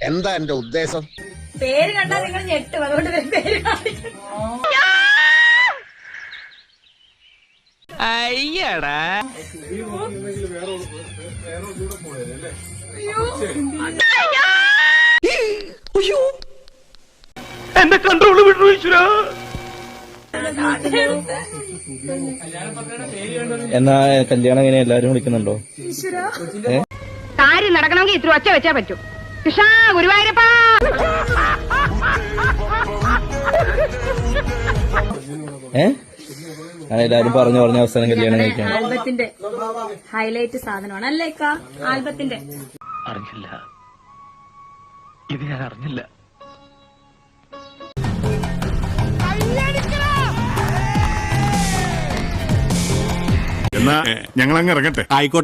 എന്താ എന്റെ ഉദ്ദേശം? പേര് കണ്ടാൽ നിങ്ങൾ ഞെട്ടും, അതുകൊണ്ട് പേര് അയ്യടാ എന്റെ കൺട്രോള് വിട്ടു ഈശ്വരാ. എന്നാ കല്യാണം എങ്ങനെ എല്ലാരും വിളിക്കുന്നുണ്ടോ? കാര്യം നടക്കണമെങ്കിൽ ഇത്ര ഒച്ച വെച്ചാ പറ്റൂ. കൃഷ്ണ ഗുരുവായൂരപ്പ. അങ്ങനെ എല്ലാരും പറഞ്ഞ അവസാനം കല്യാണം കഴിക്കാൻ. ആൽബത്തിന്റെ ഹൈലൈറ്റ് സാധനമാണ് അല്ലേ ആൽബത്തിന്റെ. അറിഞ്ഞില്ല, ഇത് ഞാൻ അറിഞ്ഞില്ല. എന്നാ ഞങ്ങൾ അങ്ങ് ഇറങ്ങട്ടെ. ആയിക്കോട്ടെ.